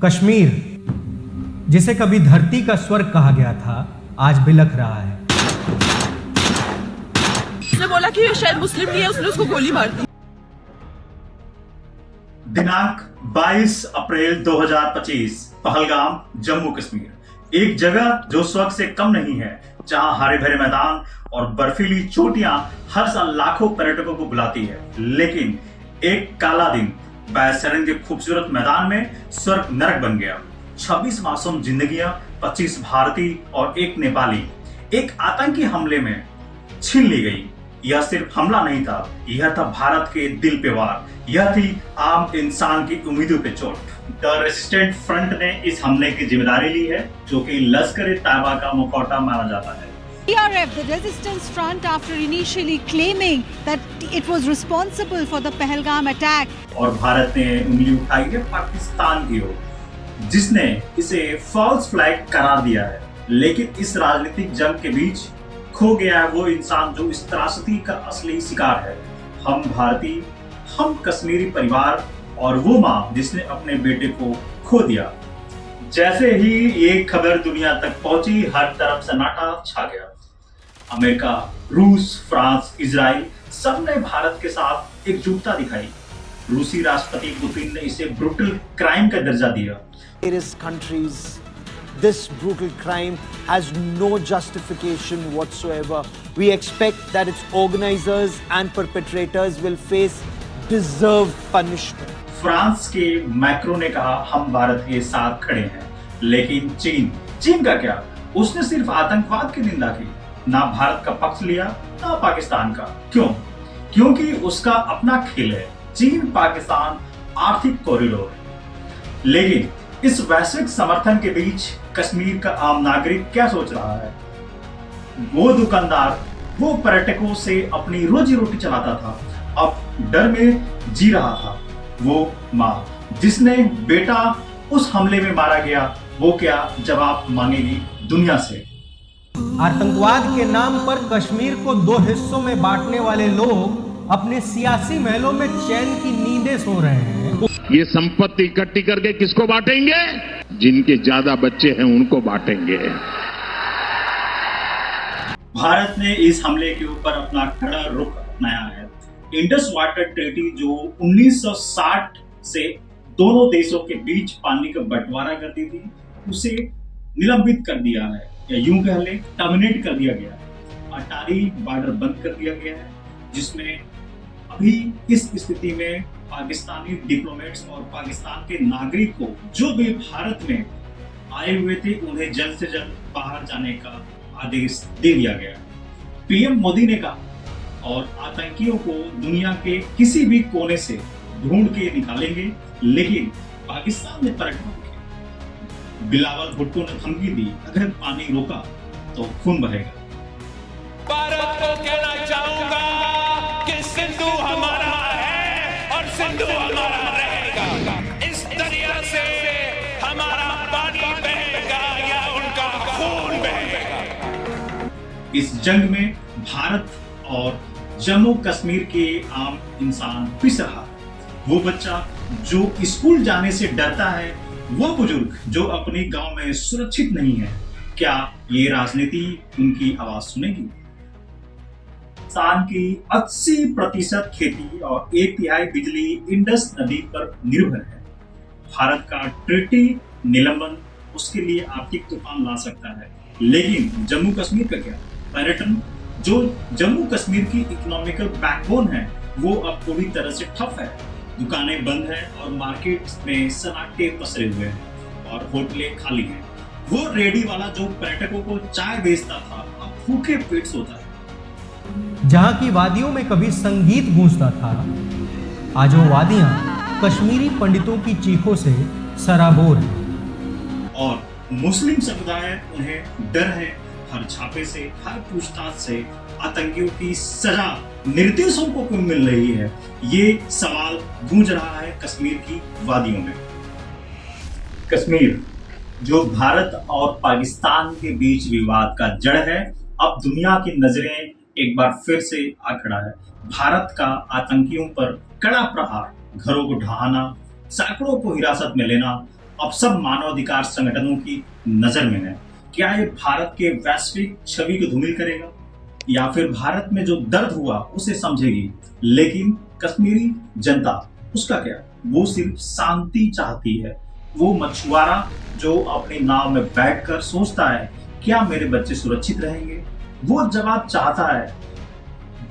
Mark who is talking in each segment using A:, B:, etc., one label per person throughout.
A: कश्मीर, जिसे कभी धरती का स्वर्ग कहा गया था, आज बिलख रहा है।
B: उसने बोला कि ये शायद मुस्लिम नहीं है, उसने उसको गोली मार दी।
C: दिनांक 22 अप्रैल 2025, पहलगाम, जम्मू कश्मीर। एक जगह जो स्वर्ग से कम नहीं है, जहां हरे भरे मैदान और बर्फीली चोटियां हर साल लाखों पर्यटकों को बुलाती है। लेकिन एक काला दिन बैसरन के खूबसूरत मैदान में स्वर्ग नरक बन गया। 26 मासूम जिंदगियां, 25 भारतीय और एक नेपाली एक आतंकी हमले में छीन ली गई। यह सिर्फ हमला नहीं था, यह था भारत के दिल पे वार। यह थी आम इंसान की उम्मीदों पे चोट। द रेसिस्टेंट फ्रंट ने इस हमले की जिम्मेदारी ली है, जो कि लश्कर-ए-तैयबा का मुखौटा माना जाता है।
D: PRF, the resistance front, after initially claiming that it was responsible for the Pahalgam attack.
C: और भारत ने उंगली उठाई है पाकिस्तान की ओर, जिसने इसे फॉल्स फ्लैग करार दिया है। लेकिन इस राजनीतिक जंग के बीच खो गया है वो इंसान जो इस त्रासदी का असली शिकार है। हम भारतीय, हम कश्मीरी परिवार और वो माँ जिसने अपने बेटे को खो दिया। जैसे ही ये खबर दुनिया तक पहुंची, हर तरफ सन्नाटा छा गया। अमेरिका, रूस, फ्रांस, इजराइल सबने भारत के साथ एकजुटता दिखाई। रूसी राष्ट्रपति पुतिन ने इसे ब्रूटल क्राइम का दर्जा दिया।
E: Various countries, this brutal crime has no justification whatsoever. We expect that its organizers and perpetrators will face deserved punishment.
C: France के मैक्रो ने कहा, हम भारत के साथ खड़े हैं। लेकिन चीन का क्या? उसने सिर्फ आतंकवाद की निंदा की, ना भारत का पक्ष लिया, ना पाकिस्तान का। क्यों? क्योंकि उसका अपना खेल है। चीन पाकिस्तान आर्थिक कॉरिडोर है। लेकिन इस वैश्विक समर्थन के बीच कश्मीर का आम नागरिक क्या सोच रहा है? वो दुकानदार, वो पर्यटकों से अपनी रोजी रोटी चलाता था, अब डर में जी रहा था। वो माँ जिसने बेटा उस हमले में मारा गया, वो क्या जवाब मांगेगी दुनिया से?
A: आतंकवाद के नाम पर कश्मीर को दो हिस्सों में बांटने वाले लोग अपने सियासी महलों में चैन की नींदें सो रहे हैं।
F: ये संपत्ति इकट्ठी करके किसको बांटेंगे? जिनके ज्यादा बच्चे हैं उनको बांटेंगे।
C: भारत ने इस हमले के ऊपर अपना कड़ा रुख अपनाया है। इंडस वाटर ट्रीटी जो 1960 से दोनों देशों के बीच पानी का बंटवारा करती थी, उसे निलंबित कर दिया है, या यूं कह ले टर्मिनेट कर दिया गया है। अटारी बॉर्डर बंद कर दिया गया है, जिसमें अभी इस स्थिति में पाकिस्तानी डिप्लोमेट्स और पाकिस्तान के नागरिक को जो भी भारत में आए हुए थे, उन्हें जल्द से जल्द बाहर जाने का आदेश दे दिया गया। पीएम मोदी ने कहा, और आतंकियों को दुनिया के किसी भी कोने से ढूंढ के निकालेंगे। लेकिन पाकिस्तान ने पर्यटकों के बिलावल भुट्टो ने धमकी दी, अगर पानी रोका तो खून बहेगा।
G: भारत को कहना चाहूंगा कि सिंधु हमारा है और सिंधु हमारा रहेगा। इस दरिया से हमारा पानी बहेगा या उनका खून बहेगा।
C: इस जंग में भारत और जम्मू कश्मीर के आम इंसान पिस रहा। वो बच्चा जो स्कूल जाने से डरता है, वो बुजुर्ग जो अपने गांव में सुरक्षित नहीं है, क्या ये राजनीति उनकी आवाज सुनेगी? पाकिस्तान की 80% खेती और 1/3 बिजली इंडस नदी पर निर्भर है। भारत का ट्रीटी निलंबन उसके लिए आर्थिक तूफान ला सकता है। लेकिन जम्मू कश्मीर का क्या? पर्यटन, जो जम्मू कश्मीर की इकोनॉमिकल बैकबोन है, वो अब पूरी तरह से ठप है। दुकानें बंद हैं और मार्केट में सन्नाटे पसरे हुए हैं और होटलें खाली हैं। वो रेडी वाला जो पर्यटकों को चाय बेचता था, अब भूखे पेट सोता है।
A: जहां की वादियों में कभी संगीत गूंजता था, आज वो वादियां कश्मीरी पंडितों की चीखों से सराबोर हैं।
C: और मुस्लिम समुदाय उन्हें डर है, हर छापे से, हर पूछताछ से आतंकियों की सजा निर्देशों को क्यों मिल रही है? ये सवाल गूंज रहा है कश्मीर की वादियों में। कश्मीर जो भारत और पाकिस्तान के बीच विवाद का जड़ है, अब दुनिया की नजरें एक बार फिर से आ खड़ा है। भारत का आतंकियों पर कड़ा प्रहार, घरों को ढहाना, सैकड़ों को हिरासत में लेना, अब सब मानवाधिकार संगठनों की नजर में है। क्या ये भारत के वैश्विक छवि को धूमिल करेगा या फिर भारत में जो दर्द हुआ उसे समझेगी? लेकिन कश्मीरी जनता उसका क्या, वो सिर्फ शांति चाहती है। वो मछुआरा जो अपनी नाव में बैठकर सोचता है क्या मेरे बच्चे सुरक्षित रहेंगे, वो जवाब चाहता है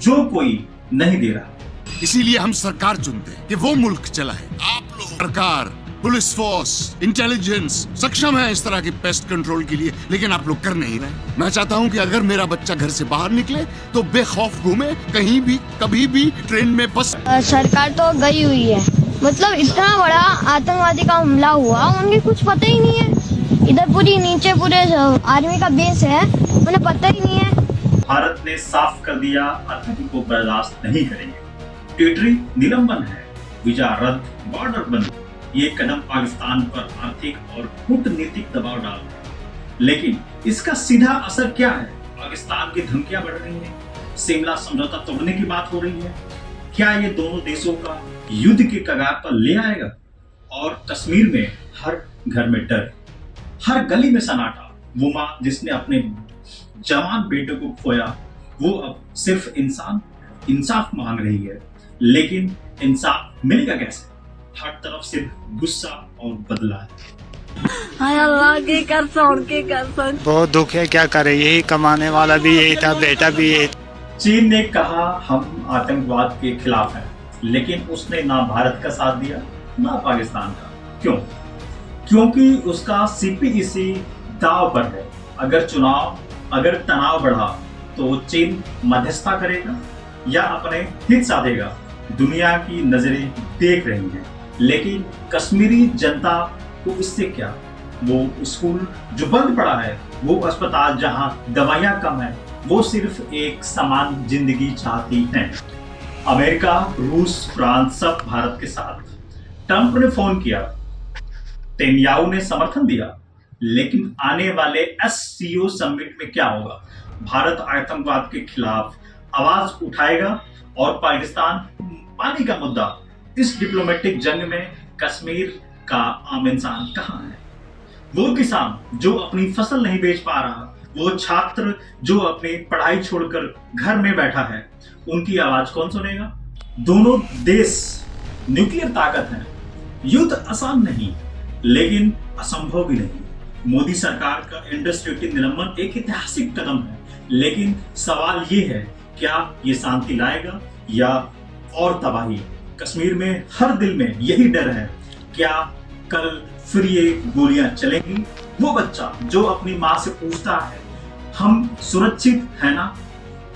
C: जो कोई नहीं दे रहा।
H: इसीलिए हम सरकार चुनते हैं कि वो मुल्क चलाए। आप लोग सरकार, पुलिस फोर्स, इंटेलिजेंस सक्षम है इस तरह की पेस्ट कंट्रोल के लिए, लेकिन आप लोग कर नहीं रहे। मैं चाहता हूं कि अगर मेरा बच्चा घर से बाहर निकले तो बेखौफ घूमे, कहीं भी कभी भी ट्रेन में बस।
I: सरकार तो गई हुई है, मतलब इतना बड़ा आतंकवादी का हमला हुआ, उनके कुछ पता ही नहीं है। इधर पूरी नीचे पूरे आर्मी का बेस है, उन्हें पता ही नहीं है।
C: भारत ने साफ कर दिया आतंकी को बर्दाश्त नहीं करेंगे। टेरिटरी निलंबन है, वीजा रद्द, बॉर्डर बंद। ये कदम पाकिस्तान पर आर्थिक और कूटनीतिक दबाव डाल रहे हैं, लेकिन इसका सीधा असर क्या है? पाकिस्तान की धमकियां बढ़ रही हैं, शिमला समझौता तोड़ने की बात हो रही है। क्या ये दोनों देशों का युद्ध के कगार पर ले आएगा? और कश्मीर में हर घर में डर, हर गली में सन्नाटा। वो माँ जिसने अपने जवान बेटे को खोया, वो अब सिर्फ इंसाफ मांग रही है, लेकिन इंसाफ मिलेगा कैसे? हर तरफ सिर्फ गुस्सा और बदला है।
I: हाय अल्लाह की कसम।
E: बहुत दुख है, क्या करे, यही कमाने वाला भी यही था, बेटा भी यही।
C: चीन ने कहा हम आतंकवाद के खिलाफ हैं, लेकिन उसने ना भारत का साथ दिया ना पाकिस्तान का। क्यों? क्योंकि उसका सीपीईसी दांव पर है। अगर तनाव बढ़ा तो चीन मध्यस्थता करेगा या अपने हित साधेगा? दुनिया की नजरें देख रही हैं, लेकिन कश्मीरी जनता को इससे क्या? वो स्कूल जो बंद पड़ा है, वो अस्पताल जहां दवाइयां कम है, वो सिर्फ एक समान जिंदगी चाहती हैं। अमेरिका, रूस, फ्रांस सब भारत के साथ। ट्रंप ने फोन किया, नेतन्याहू ने समर्थन दिया, लेकिन आने वाले एससीओ समिट में क्या होगा? भारत आतंकवाद के खिलाफ आवाज उठाएगा और पाकिस्तान पानी का मुद्दा। इस डिप्लोमेटिक जंग में कश्मीर का आम इंसान कहां है? वो किसान जो अपनी फसल नहीं बेच पा रहा, वो छात्र जो अपनी पढ़ाई छोड़कर घर में बैठा है, उनकी आवाज कौन सुनेगा? दोनों देश न्यूक्लियर ताकत हैं। युद्ध आसान नहीं, लेकिन असंभव भी नहीं। मोदी सरकार का इंडस्ट्री निलंबन एक ऐतिहासिक कदम है, लेकिन सवाल ये है क्या ये शांति लाएगा या और तबाही? कश्मीर में हर दिल में यही डर है, क्या कल फिर ये गोलियां चलेंगी? वो बच्चा जो अपनी माँ से पूछता है हम सुरक्षित है ना,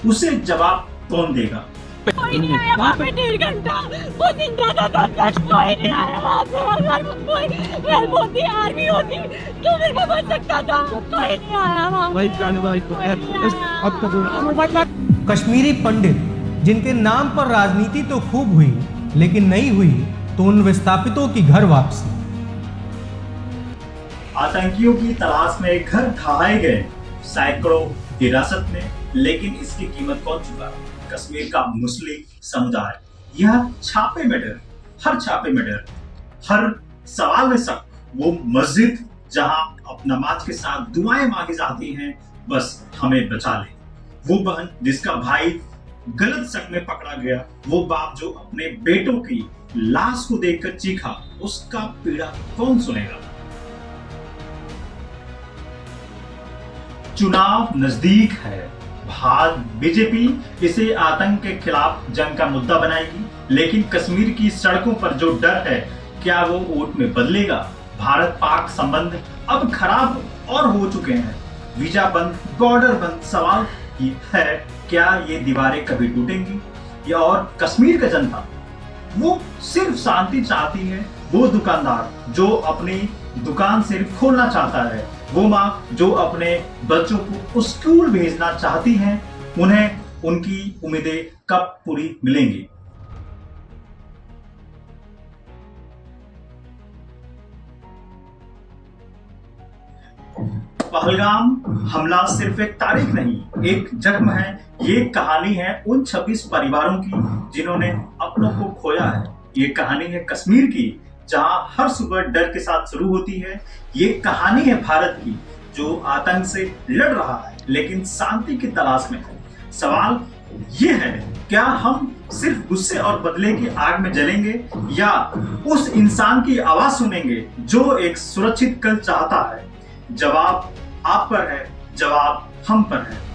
C: उसे जवाब कौन देगा?
B: कोई नहीं आया वहाँ पे 1.5 घंटा, वो दिन था कोई नहीं आया वहाँ पे। अगर कोई हेल्प होती, आर्मी होती तो मेरे को बच सकता था, कोई नहीं आया वहाँ।
A: कश्मीरी पंडित जिनके नाम पर राजनीति तो खूब हुई, लेकिन नहीं हुई तो उन विस्थापितों की घर वापसी।
C: आतंकियों की तलाश में घर ढहाए गए, सैकड़ों हिरासत में, लेकिन इसकी कीमत कौन चुका? कश्मीर का मुस्लिम समुदाय। यह छापे में डर, हर छापे में डर, हर सवाल में शक। वो मस्जिद जहां अब नमाज के साथ दुआएं मांगी जाती हैं, बस हमें बचा ले। वो बहन जिसका भाई गलत शक में पकड़ा गया, वो बाप जो अपने बेटों की लाश को देखकर चीखा, उसका पीड़ा कौन सुनेगा? चुनाव नजदीक है, बीजेपी इसे आतंक के खिलाफ जंग का मुद्दा बनाएगी, लेकिन कश्मीर की सड़कों पर जो डर है, क्या वो वोट में बदलेगा? भारत पाक संबंध अब खराब और हो चुके हैं, वीजा बंद, बॉर्डर बंद। सवाल ये है क्या ये दीवारें कभी टूटेंगी? या और कश्मीर का जनता वो सिर्फ शांति चाहती है, वो दुकानदार जो अपनी दुकान सिर्फ खोलना चाहता है, वो माँ जो अपने बच्चों को स्कूल भेजना चाहती हैं, उन्हें उनकी उम्मीदें कब पूरी मिलेंगी? पहलगाम हमला सिर्फ एक तारीख नहीं, एक जख्म है। ये कहानी है उन 26 परिवारों की जिन्होंने अपनों को खोया है। ये कहानी है कश्मीर की, जहां हर सुबह डर के साथ शुरू होती है। ये कहानी है भारत की, जो आतंक से लड़ रहा है लेकिन शांति की तलाश में है। सवाल ये है, क्या हम सिर्फ गुस्से और बदले की आग में जलेंगे या उस इंसान की आवाज सुनेंगे जो एक सुरक्षित कल चाहता है? जवाब आप पर है, जवाब हम पर है।